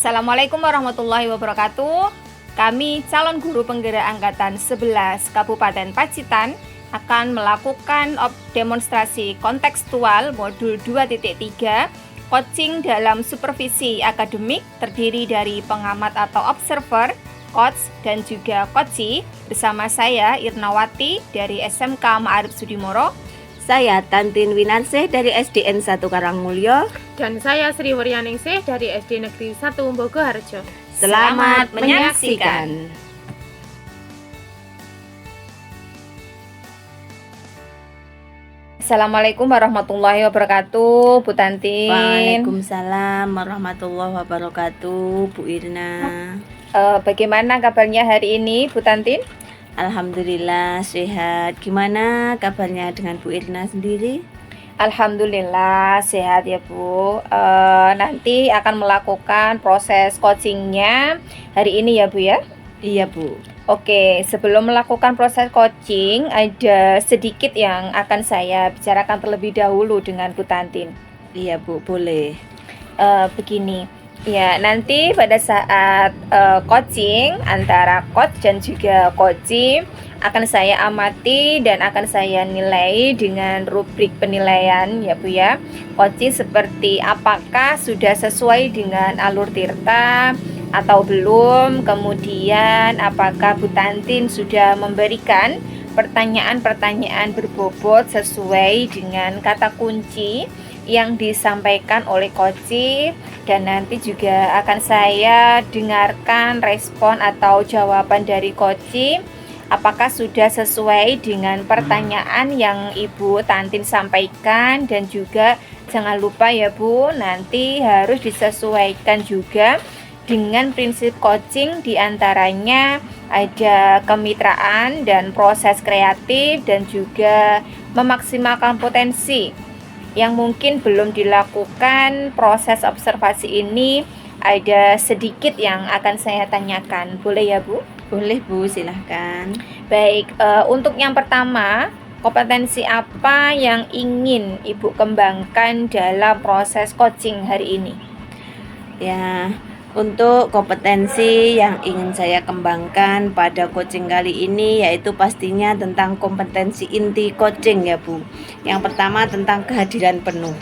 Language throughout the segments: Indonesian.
Assalamualaikum warahmatullahi wabarakatuh. Kami calon guru penggerak angkatan 11 Kabupaten Pacitan akan melakukan demonstrasi kontekstual modul 2.3 coaching dalam supervisi akademik terdiri dari pengamat atau observer, coach, dan juga coachee bersama saya Irnawati dari SMK Ma'arif Sudimoro. Saya Tantin Winarsih dari SDN 1 Karangmulyo. Dan saya Sri Wuryaningsih dari SD Negeri 1 Bogoharjo. Selamat menyaksikan. Assalamualaikum warahmatullahi wabarakatuh, Bu Tantin. Waalaikumsalam warahmatullahi wabarakatuh, Bu Irna. Bagaimana kabarnya hari ini, Bu Tantin? Alhamdulillah sehat. Gimana kabarnya dengan Bu Irna sendiri? Alhamdulillah sehat ya Bu. Nanti akan melakukan proses coachingnya hari ini ya Bu ya? Iya Bu. Oke, sebelum melakukan proses coaching ada sedikit yang akan saya bicarakan terlebih dahulu dengan Bu Tantin. Iya Bu, boleh. Begini. Ya, nanti pada saat coaching antara coach dan juga coachee akan saya amati dan akan saya nilai dengan rubrik penilaian ya Bu ya. Coachee seperti apakah sudah sesuai dengan alur tirta atau belum, kemudian apakah Bu Tantin sudah memberikan pertanyaan-pertanyaan berbobot sesuai dengan kata kunci yang disampaikan oleh coachee, dan nanti juga akan saya dengarkan respon atau jawaban dari coachee apakah sudah sesuai dengan pertanyaan yang Ibu Tantin sampaikan, dan juga jangan lupa ya Bu, nanti harus disesuaikan juga dengan prinsip coaching, diantaranya ada kemitraan dan proses kreatif dan juga memaksimalkan potensi yang mungkin belum dilakukan proses observasi ini. Ada sedikit yang akan saya tanyakan, boleh ya Bu? Boleh Bu, silahkan. Baik, untuk yang pertama, kompetensi apa yang ingin Ibu kembangkan dalam proses coaching hari ini? Ya, untuk kompetensi yang ingin saya kembangkan pada coaching kali ini yaitu pastinya tentang kompetensi inti coaching ya Bu. Yang pertama tentang kehadiran penuh.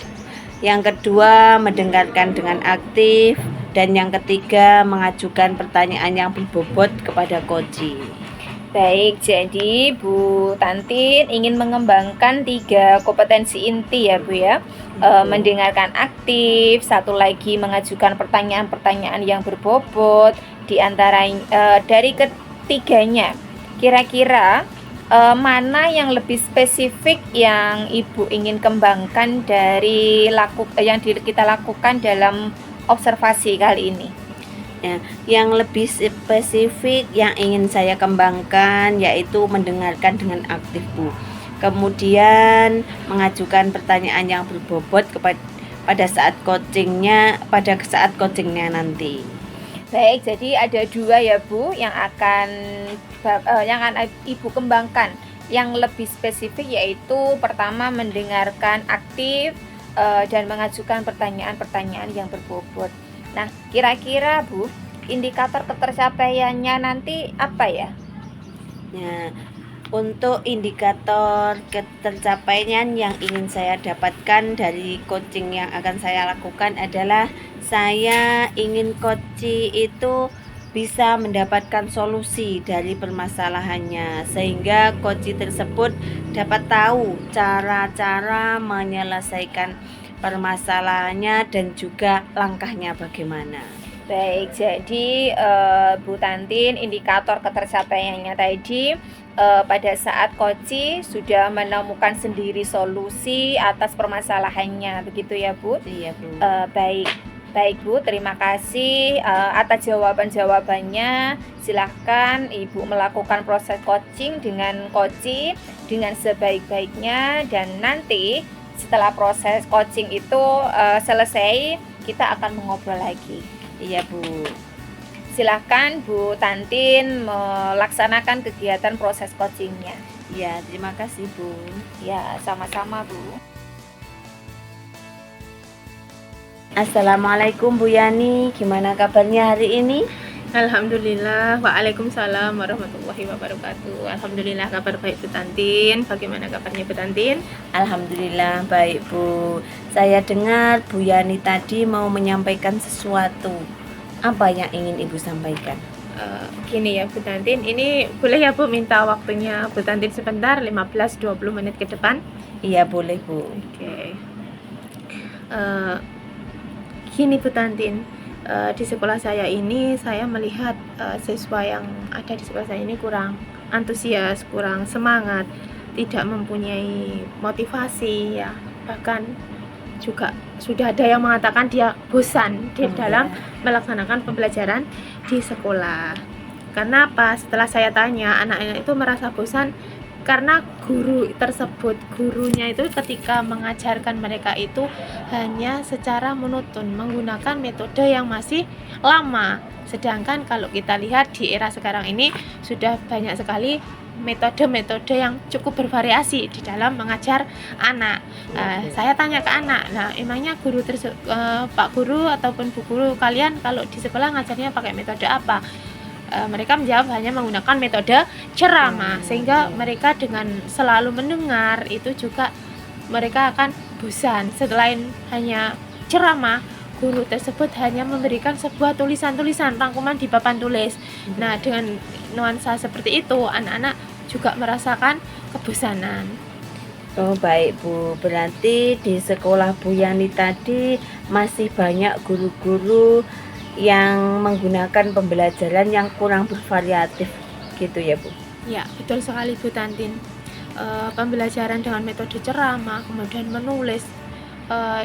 Yang kedua mendengarkan dengan aktif. Dan yang ketiga mengajukan pertanyaan yang berbobot kepada coachee. Baik, jadi Bu Tantin ingin mengembangkan 3 kompetensi inti ya Bu ya. Mendengarkan aktif, satu lagi mengajukan pertanyaan-pertanyaan yang berbobot. Di antara dari ketiganya, kira-kira mana yang lebih spesifik yang Ibu ingin kembangkan dari yang kita lakukan dalam observasi kali ini? Ya, yang lebih spesifik yang ingin saya kembangkan yaitu mendengarkan dengan aktif Bu. Kemudian mengajukan pertanyaan yang berbobot pada saat coachingnya nanti. Baik, jadi ada 2 ya Bu yang akan Ibu kembangkan. Yang lebih spesifik yaitu pertama mendengarkan aktif dan mengajukan pertanyaan-pertanyaan yang berbobot. Nah, kira-kira Bu, indikator ketercapaiannya nanti apa ya? Ya, untuk indikator ketercapaian yang ingin saya dapatkan dari coaching yang akan saya lakukan adalah saya ingin coachee itu bisa mendapatkan solusi dari permasalahannya, sehingga coachee tersebut dapat tahu cara-cara menyelesaikan permasalahannya dan juga langkahnya bagaimana. Baik, jadi Bu Tantin, indikator ketercapaiannya tadi pada saat coachee sudah menemukan sendiri solusi atas permasalahannya, begitu ya Bu? Iya Bu. Baik Bu, terima kasih atas jawabannya. Silahkan Ibu melakukan proses coaching dengan coachee dengan sebaik-baiknya, dan nanti setelah proses coaching itu selesai, kita akan mengobrol lagi. Iya Bu. Silahkan Bu Tantin melaksanakan kegiatan proses coachingnya. Ya, terima kasih Bu. Ya, sama-sama Bu. Assalamualaikum Bu Yani, gimana kabarnya hari ini? Alhamdulillah. Waalaikumsalam warahmatullahi wabarakatuh. Alhamdulillah kabar baik Bu Tantin. Bagaimana kabarnya Bu Tantin? Alhamdulillah baik Bu. Saya dengar Bu Yani tadi mau menyampaikan sesuatu. Apa yang ingin Ibu sampaikan? Gini ya Bu Tantin, ini boleh ya Bu minta waktunya Bu Tantin sebentar, 15-20 menit ke depan? Iya boleh Bu. Oke. Gini Bu Tantin, di sekolah saya ini saya melihat siswa yang ada di sekolah saya ini kurang antusias, kurang semangat, tidak mempunyai motivasi ya, bahkan juga sudah ada yang mengatakan dia bosan di dalam melaksanakan pembelajaran di sekolah. Karena apa? Setelah saya tanya, anak-anak itu merasa bosan karena gurunya itu ketika mengajarkan mereka itu hanya secara monoton, menggunakan metode yang masih lama. Sedangkan kalau kita lihat di era sekarang ini sudah banyak sekali metode-metode yang cukup bervariasi di dalam mengajar anak. Saya tanya ke anak, nah emangnya Pak Guru ataupun Bu Guru kalian kalau di sekolah ngajarnya pakai metode apa? Mereka menjawab hanya menggunakan metode ceramah, sehingga mereka dengan selalu mendengar itu juga mereka akan bosan. Selain hanya ceramah, guru tersebut hanya memberikan sebuah tulisan-tulisan rangkuman di papan tulis. Nah, dengan nuansa seperti itu, anak-anak juga merasakan kebosanan. Oh baik Bu, berarti di sekolah Bu Yani tadi masih banyak guru-guru yang menggunakan pembelajaran yang kurang bervariatif gitu ya Bu? Ya, betul sekali Bu Tantin. Pembelajaran dengan metode ceramah, kemudian menulis,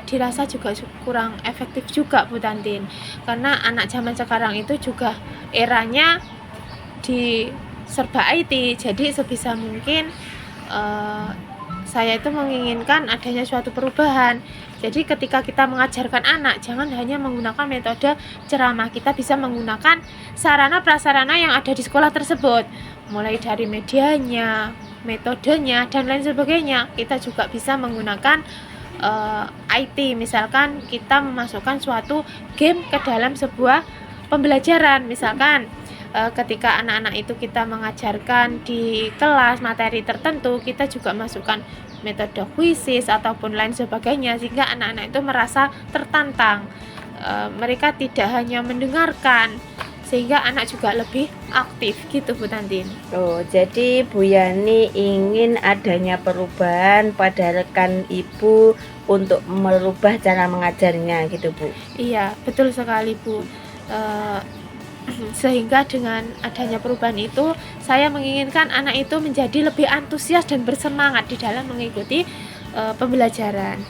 dirasa juga kurang efektif juga Bu Tantin. Karena anak zaman sekarang itu juga eranya di serba IT, jadi sebisa mungkin saya itu menginginkan adanya suatu perubahan. Jadi ketika kita mengajarkan anak, jangan hanya menggunakan metode ceramah, kita bisa menggunakan sarana prasarana yang ada di sekolah tersebut, mulai dari medianya, metodenya, dan lain sebagainya. Kita juga bisa menggunakan IT, misalkan kita memasukkan suatu game ke dalam sebuah pembelajaran. Misalkan ketika anak-anak itu kita mengajarkan di kelas materi tertentu, kita juga masukkan metode kuisis ataupun lain sebagainya, sehingga anak-anak itu merasa tertantang. Mereka tidak hanya mendengarkan, sehingga anak juga lebih aktif gitu Bu Tantin. Oh, jadi Bu Yani ingin adanya perubahan pada rekan Ibu untuk merubah cara mengajarnya gitu Bu? Iya, betul sekali Bu. Sehingga dengan adanya perubahan itu, saya menginginkan anak itu menjadi lebih antusias dan bersemangat di dalam mengikuti pembelajaran.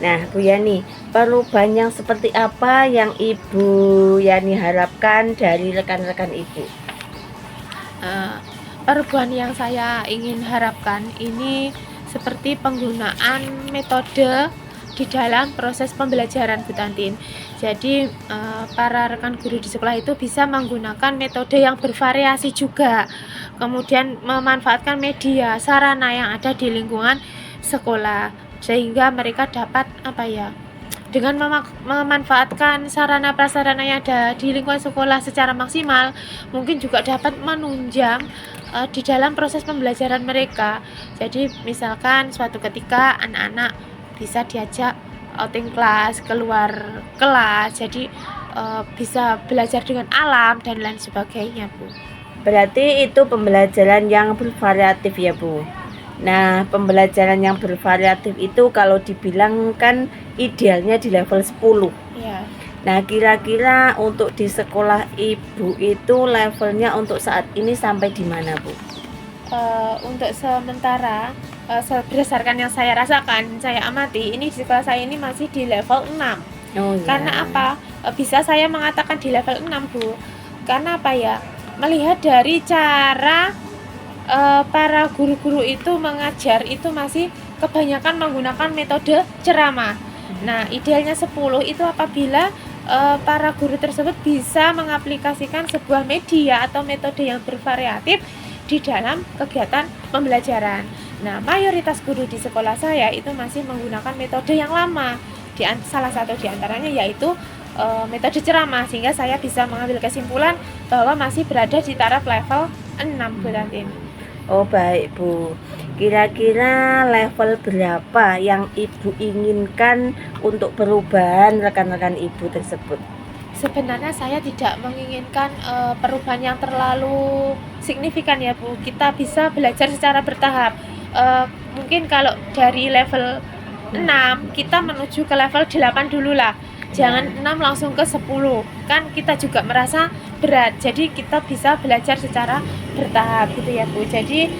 Nah Bu Yani, perubahan yang seperti apa yang Ibu Yani harapkan dari rekan-rekan Ibu? Perubahan yang saya ingin harapkan ini seperti penggunaan metode di dalam proses pembelajaran Bu Tantin. Jadi para rekan guru di sekolah itu bisa menggunakan metode yang bervariasi juga, kemudian memanfaatkan media sarana yang ada di lingkungan sekolah, sehingga mereka dapat dengan memanfaatkan sarana prasarana yang ada di lingkungan sekolah secara maksimal, mungkin juga dapat menunjang di dalam proses pembelajaran mereka. Jadi misalkan suatu ketika anak-anak bisa diajak outing kelas, keluar kelas, jadi bisa belajar dengan alam dan lain sebagainya Bu. Berarti itu pembelajaran yang bervariatif ya Bu. Nah, pembelajaran yang bervariatif itu kalau dibilang kan idealnya di level 10. Ya. Nah, kira-kira untuk di sekolah Ibu itu levelnya untuk saat ini sampai di mana Bu? Untuk sementara berdasarkan yang saya rasakan, saya amati, ini di sekolah saya ini masih di level 6. Oh, ya. Karena apa? Bisa saya mengatakan di level 6 Bu, karena apa ya, melihat dari cara para guru-guru itu mengajar itu masih kebanyakan menggunakan metode ceramah. Nah, idealnya 10 itu apabila para guru tersebut bisa mengaplikasikan sebuah media atau metode yang bervariatif di dalam kegiatan pembelajaran. Nah, mayoritas guru di sekolah saya itu masih menggunakan metode yang lama. salah satu diantaranya yaitu metode ceramah, sehingga saya bisa mengambil kesimpulan bahwa masih berada di taraf level 6 Bu Tantin. Oh baik Bu, kira-kira level berapa yang Ibu inginkan untuk perubahan rekan-rekan Ibu tersebut? Sebenarnya saya tidak menginginkan perubahan yang terlalu signifikan ya Bu. Kita bisa belajar secara bertahap. Mungkin kalau dari level 6 kita menuju ke level 8 dulu lah. Jangan 6 langsung ke 10. Kan kita juga merasa berat. Jadi kita bisa belajar secara bertahap gitu ya Bu. Jadi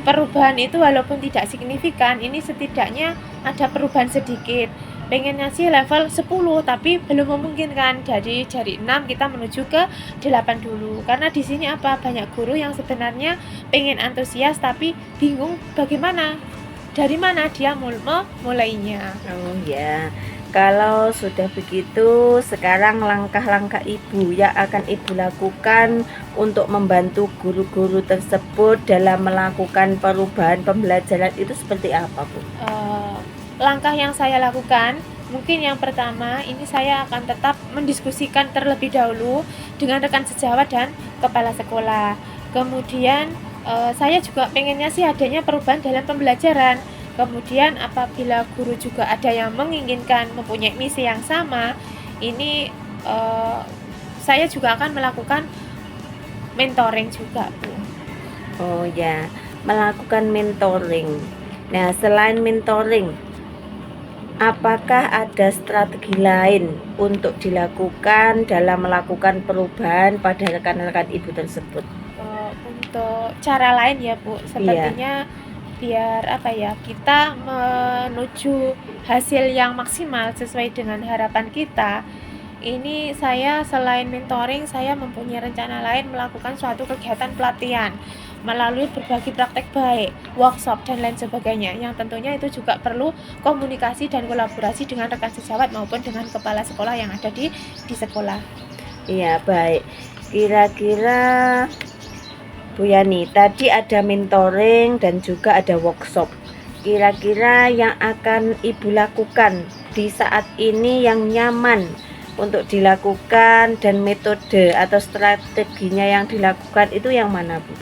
perubahan itu walaupun tidak signifikan, ini setidaknya ada perubahan sedikit. Pengennya sih level 10 tapi belum memungkinkan. Jadi dari 6 kita menuju ke 8 dulu. Karena di sini banyak guru yang sebenarnya pengen antusias tapi bingung bagaimana, dari mana dia mulainya. Oh ya, kalau sudah begitu, sekarang langkah-langkah Ibu yang akan Ibu lakukan untuk membantu guru-guru tersebut dalam melakukan perubahan pembelajaran itu seperti apa Bu? Langkah yang saya lakukan, mungkin yang pertama ini saya akan tetap mendiskusikan terlebih dahulu dengan rekan sejawat dan kepala sekolah. Kemudian saya juga pengennya sih adanya perubahan dalam pembelajaran. Kemudian apabila guru juga ada yang menginginkan mempunyai misi yang sama, ini saya juga akan melakukan mentoring juga Bu. Oh ya, melakukan mentoring. Nah, selain mentoring, apakah ada strategi lain untuk dilakukan dalam melakukan perubahan pada rekan-rekan Ibu tersebut? Untuk cara lain ya Bu, sepertinya biar kita menuju hasil yang maksimal sesuai dengan harapan kita. Ini saya selain mentoring, saya mempunyai rencana lain melakukan suatu kegiatan pelatihan melalui berbagi praktek baik, workshop dan lain sebagainya, yang tentunya itu juga perlu komunikasi dan kolaborasi dengan rekan sejawat maupun dengan kepala sekolah yang ada di sekolah. Iya baik, kira-kira Bu Yani, tadi ada mentoring dan juga ada workshop. Kira-kira yang akan Ibu lakukan di saat ini yang nyaman untuk dilakukan dan metode atau strateginya yang dilakukan itu yang mana Bu?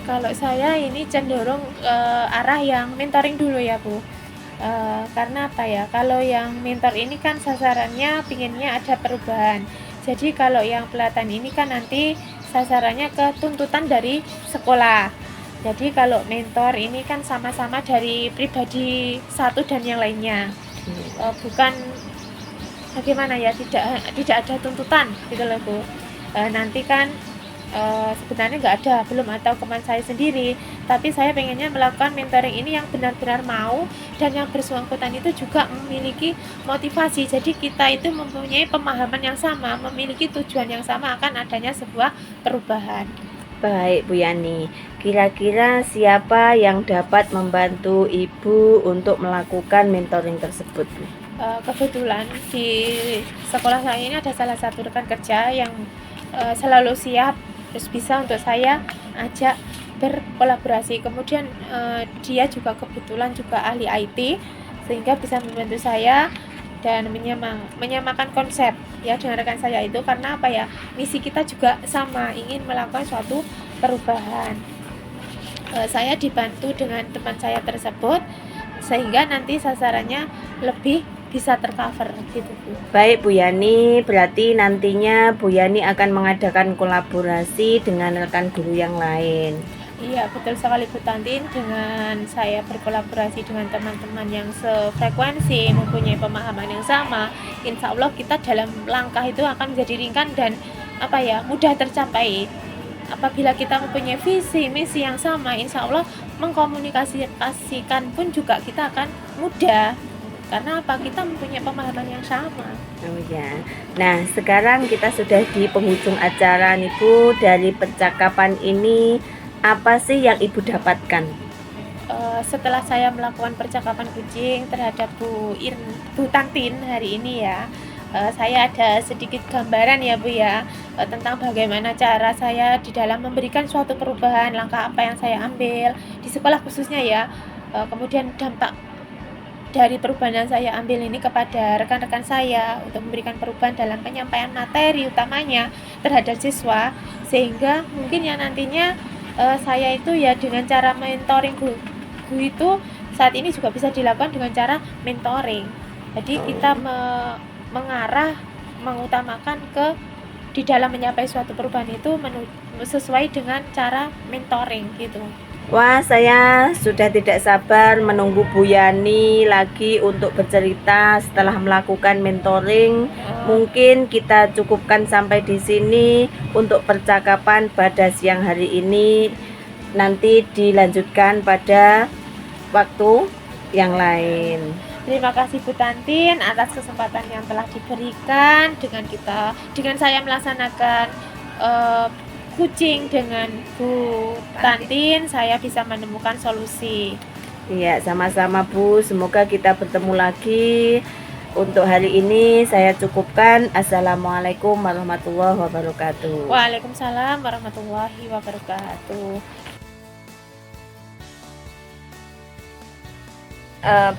Kalau saya ini cenderung arah yang mentoring dulu ya Bu. Karena kalau yang mentor ini kan sasarannya pinginnya ada perubahan. Jadi kalau yang pelatihan ini kan nanti sasarannya ke tuntutan dari sekolah. Jadi kalau mentor ini kan sama-sama dari pribadi satu dan yang lainnya, bukan bagaimana ya, tidak ada tuntutan gitu loh Bu. Nanti kan sebenarnya belum ada teman saya sendiri, tapi saya pengennya melakukan mentoring ini yang benar-benar mau dan yang bersangkutan itu juga memiliki motivasi. Jadi kita itu mempunyai pemahaman yang sama, memiliki tujuan yang sama akan adanya sebuah perubahan. Baik Bu Yani, kira-kira siapa yang dapat membantu Ibu untuk melakukan mentoring tersebut Bu? Kebetulan di sekolah saya ini ada salah satu rekan kerja yang selalu siap terus bisa untuk saya ajak berkolaborasi. Kemudian dia juga kebetulan juga ahli IT sehingga bisa membantu saya dan menyamakan konsep ya dengan rekan saya itu, karena misi kita juga sama, ingin melakukan suatu perubahan. Saya dibantu dengan teman saya tersebut sehingga nanti sasarannya lebih bisa tercover gitu Bu. Baik Bu Yani, berarti nantinya Bu Yani akan mengadakan kolaborasi dengan rekan guru yang lain. Iya betul sekali Bu Tantin, dengan saya berkolaborasi dengan teman-teman yang sefrekuensi, mempunyai pemahaman yang sama, insya Allah kita dalam langkah itu akan menjadi ringan dan mudah tercapai. Apabila kita mempunyai visi misi yang sama, insya Allah mengkomunikasikan pun juga kita akan mudah. Karena kita mempunyai pemahaman yang sama. Oh ya. Nah, sekarang kita sudah di penghujung acara nih Bu. Dari percakapan ini, apa sih yang Ibu dapatkan? Setelah saya melakukan percakapan kucing terhadap Bu Tantin hari ini ya, saya ada sedikit gambaran ya Bu ya, tentang bagaimana cara saya di dalam memberikan suatu perubahan, langkah apa yang saya ambil di sekolah khususnya ya, kemudian dampak dari perubahan yang saya ambil ini kepada rekan-rekan saya untuk memberikan perubahan dalam penyampaian materi utamanya terhadap siswa, sehingga mungkin ya nantinya saya itu ya dengan cara mentoring guru itu saat ini juga bisa dilakukan dengan cara mentoring. Jadi kita mengarah, mengutamakan ke di dalam menyampaikan suatu perubahan itu sesuai dengan cara mentoring gitu. Wah, saya sudah tidak sabar menunggu Bu Yani lagi untuk bercerita setelah melakukan mentoring. Mungkin kita cukupkan sampai di sini untuk percakapan pada siang hari ini. Nanti dilanjutkan pada waktu yang lain. Terima kasih Bu Tantin atas kesempatan yang telah diberikan dengan saya melaksanakan kucing dengan Bu Tantin, saya bisa menemukan solusi. Iya, sama-sama Bu. Semoga kita bertemu lagi. Untuk hari ini saya cukupkan. Assalamualaikum warahmatullahi wabarakatuh. Waalaikumsalam warahmatullahi wabarakatuh.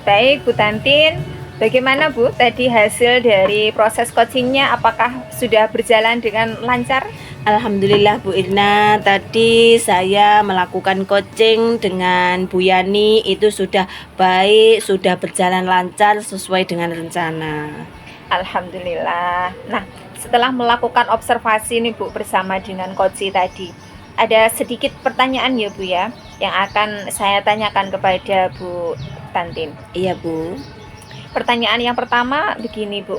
Baik Bu Tantin, bagaimana Bu tadi hasil dari proses coachingnya, apakah sudah berjalan dengan lancar? Alhamdulillah Bu Irna, tadi saya melakukan coaching dengan Bu Yani itu sudah baik, sudah berjalan lancar sesuai dengan rencana. Alhamdulillah. Nah, setelah melakukan observasi nih Bu bersama dengan coach tadi, ada sedikit pertanyaan ya Bu ya, yang akan saya tanyakan kepada Bu Tantin. Iya Bu. Pertanyaan yang pertama begini Bu,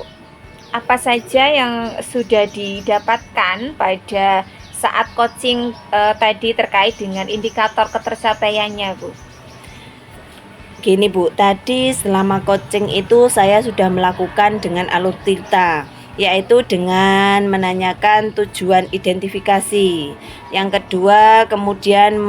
apa saja yang sudah didapatkan pada saat coaching tadi terkait dengan indikator ketercapaiannya Bu? Gini Bu, tadi selama coaching itu saya sudah melakukan dengan alur tirta, yaitu dengan menanyakan tujuan identifikasi. Yang kedua kemudian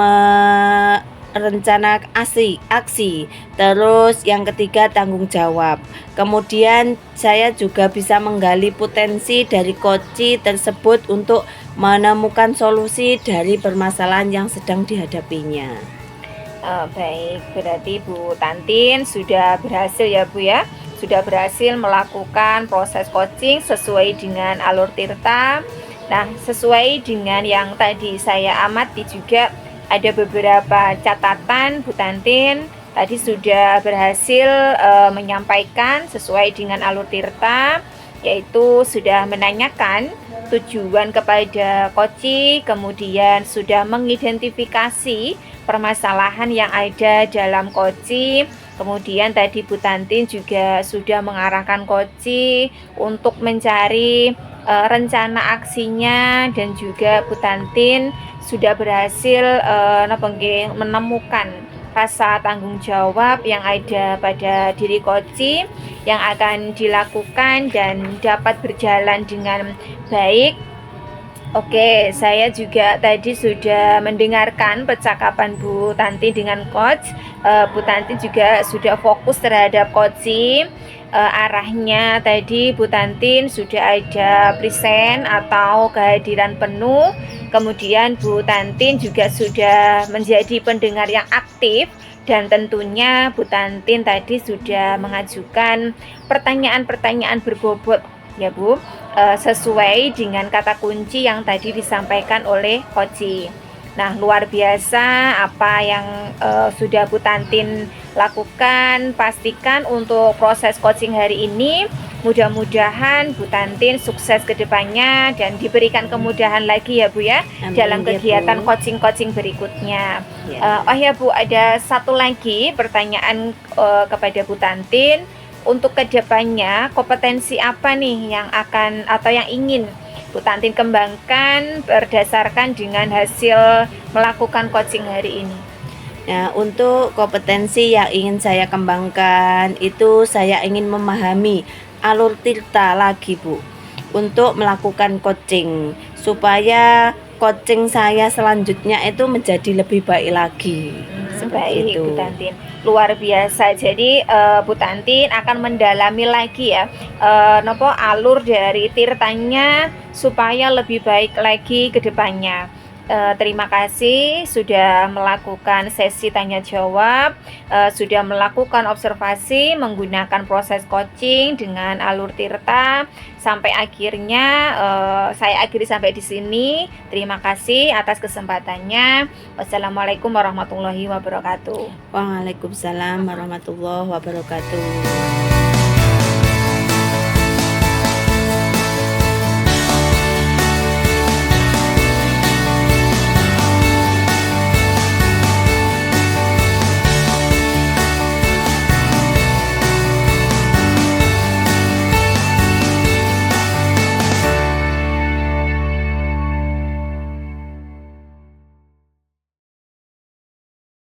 rencana aksi. Terus yang ketiga tanggung jawab. Kemudian saya juga bisa menggali potensi dari coach tersebut untuk menemukan solusi dari permasalahan yang sedang dihadapinya. Baik, berarti Bu Tantin sudah berhasil ya Bu ya, sudah berhasil melakukan proses coaching sesuai dengan alur tirta. Nah, sesuai dengan yang tadi saya amati juga ada beberapa catatan Bu Tantin tadi sudah berhasil menyampaikan sesuai dengan alur tirta, yaitu sudah menanyakan tujuan kepada coach, kemudian sudah mengidentifikasi permasalahan yang ada dalam coach, kemudian tadi Bu Tantin juga sudah mengarahkan coach untuk mencari rencana aksinya, dan juga Bu Tantin sudah berhasil menemukan rasa tanggung jawab yang ada pada diri coach yang akan dilakukan dan dapat berjalan dengan baik. Oke, saya juga tadi sudah mendengarkan percakapan Bu Tanti dengan coach. Bu Tanti juga sudah fokus terhadap coaching. Arahnya tadi Bu Tantin sudah ada present atau kehadiran penuh. Kemudian Bu Tantin juga sudah menjadi pendengar yang aktif, dan tentunya Bu Tantin tadi sudah mengajukan pertanyaan-pertanyaan berbobot ya Bu, sesuai dengan kata kunci yang tadi disampaikan oleh Coach. Nah, luar biasa apa yang sudah Bu Tantin lakukan. Pastikan untuk proses coaching hari ini, mudah-mudahan Bu Tantin sukses ke depannya dan diberikan kemudahan lagi ya Bu ya. Amin, dalam kegiatan ya, coaching berikutnya. Ya. Oh ya Bu, ada satu lagi pertanyaan kepada Bu Tantin. Untuk kedepannya, kompetensi apa nih yang akan atau yang ingin Bu Tantin kembangkan berdasarkan dengan hasil melakukan coaching hari ini? Nah, untuk kompetensi yang ingin saya kembangkan itu saya ingin memahami alur tirta lagi Bu, untuk melakukan coaching supaya coaching saya selanjutnya itu menjadi lebih baik lagi. Baik itu Bu Tantin, luar biasa. Jadi Bu Tantin akan mendalami lagi ya alur dari tirtanya supaya lebih baik lagi ke depannya. Terima kasih sudah melakukan sesi tanya jawab, sudah melakukan observasi menggunakan proses coaching dengan alur Tirta sampai akhirnya saya akhiri sampai di sini. Terima kasih atas kesempatannya. Wassalamualaikum warahmatullahi wabarakatuh. Waalaikumsalam warahmatullahi wabarakatuh.